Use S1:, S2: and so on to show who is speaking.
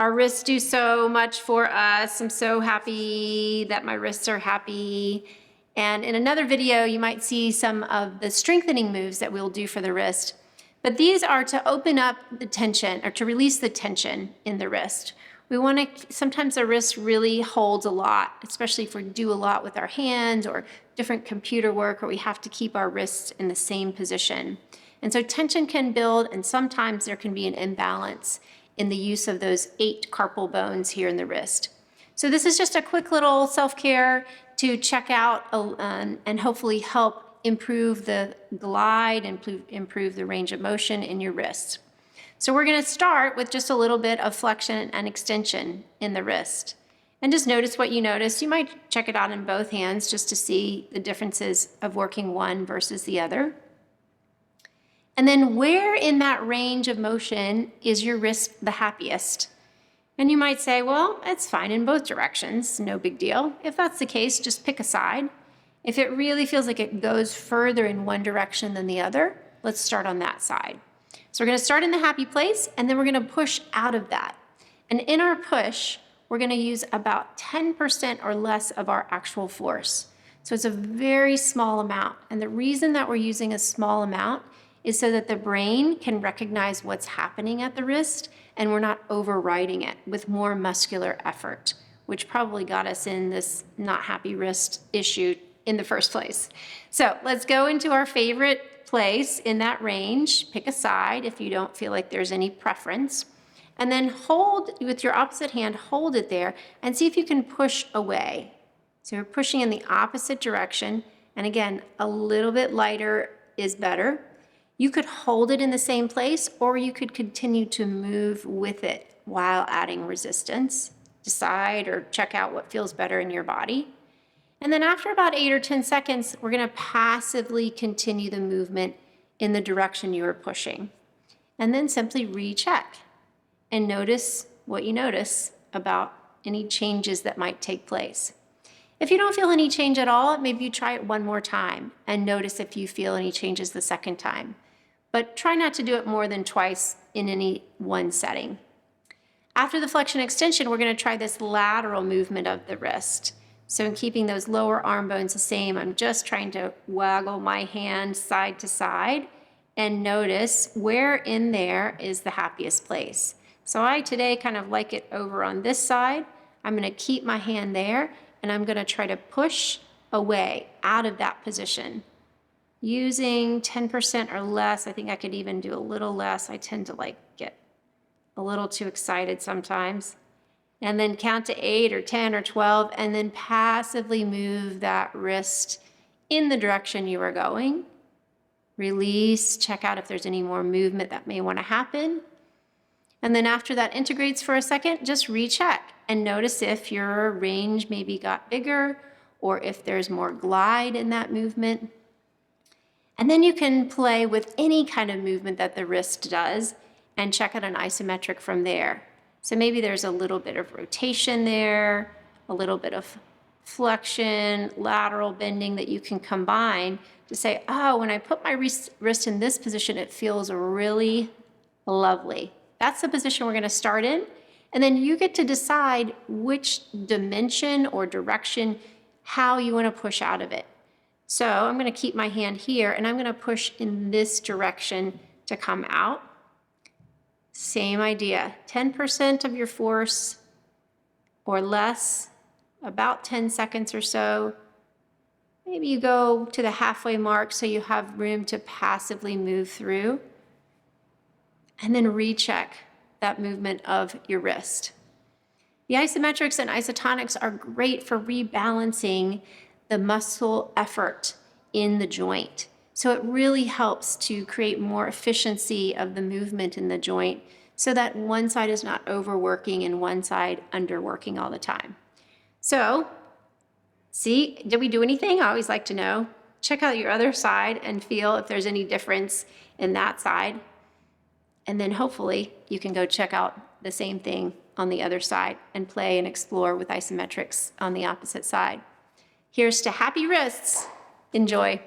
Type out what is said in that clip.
S1: Our wrists do so much for us. I'm so happy that my wrists are happy. And in another video, you might see some of the strengthening moves that we'll do for the wrist. But these are to open up the tension or to release the tension in the wrist. We want to, sometimes the wrist really holds a lot, especially if we do a lot with our hands or different computer work, or we have to keep our wrists in the same position. And so tension can build, and sometimes there can be an imbalance in the use of those 8 carpal bones here in the wrist. So this is just a quick little self-care to check out and hopefully help improve the glide and improve the range of motion in your wrists. So we're going to start with just a little bit of flexion and extension in the wrist. And just notice what you notice. You might check it out in both hands just to see the differences of working one versus the other. And then where in that range of motion is your wrist the happiest? And you might say, well, it's fine in both directions, no big deal. If that's the case, just pick a side. If it really feels like it goes further in one direction than the other, let's start on that side. So we're going to start in the happy place, and then we're going to push out of that. And in our push, we're going to use about 10% or less of our actual force. So it's a very small amount. And the reason that we're using a small amount is so that the brain can recognize what's happening at the wrist, and we're not overriding it with more muscular effort, which probably got us in this not happy wrist issue in the first place. So let's go into our favorite place in that range. Pick a side if you don't feel like there's any preference. And then hold, with your opposite hand, hold it there and see if you can push away. So you're pushing in the opposite direction. And again, a little bit lighter is better. You could hold it in the same place, or you could continue to move with it while adding resistance. Decide or check out what feels better in your body. And then after about 8 or 10 seconds, we're going to passively continue the movement in the direction you are pushing. And then simply recheck and notice what you notice about any changes that might take place. If you don't feel any change at all, maybe you try it one more time and notice if you feel any changes the second time. But try not to do it more than twice in any one setting. After the flexion extension, we're going to try this lateral movement of the wrist. So in keeping those lower arm bones the same, I'm just trying to waggle my hand side to side and notice where in there is the happiest place. So I today kind of like it over on this side. I'm going to keep my hand there, and I'm going to try to push away out of that position. Using 10% or less, I think I could even do a little less. I tend to get a little too excited sometimes. And then count to 8 or 10 or 12, and then passively move that wrist in the direction you are going. Release, check out if there's any more movement that may want to happen. And then after that integrates for a second, just recheck and notice if your range maybe got bigger or if there's more glide in that movement. And then you can play with any kind of movement that the wrist does and check out an isometric from there. So maybe there's a little bit of rotation there, a little bit of flexion, lateral bending that you can combine to say, oh, when I put my wrist in this position, it feels really lovely. That's the position we're going to start in. And then you get to decide which dimension or direction, how you want to push out of it. So I'm going to keep my hand here, and I'm going to push in this direction to come out. Same idea, 10% of your force or less, about 10 seconds or so. Maybe you go to the halfway mark so you have room to passively move through. And then recheck that movement of your wrist. The isometrics and isotonics are great for rebalancing the muscle effort in the joint. So it really helps to create more efficiency of the movement in the joint so that one side is not overworking and one side underworking all the time. So, see, did we do anything? I always like to know. Check out your other side and feel if there's any difference in that side. And then hopefully you can go check out the same thing on the other side and play and explore with isometrics on the opposite side. Here's to happy wrists. Enjoy.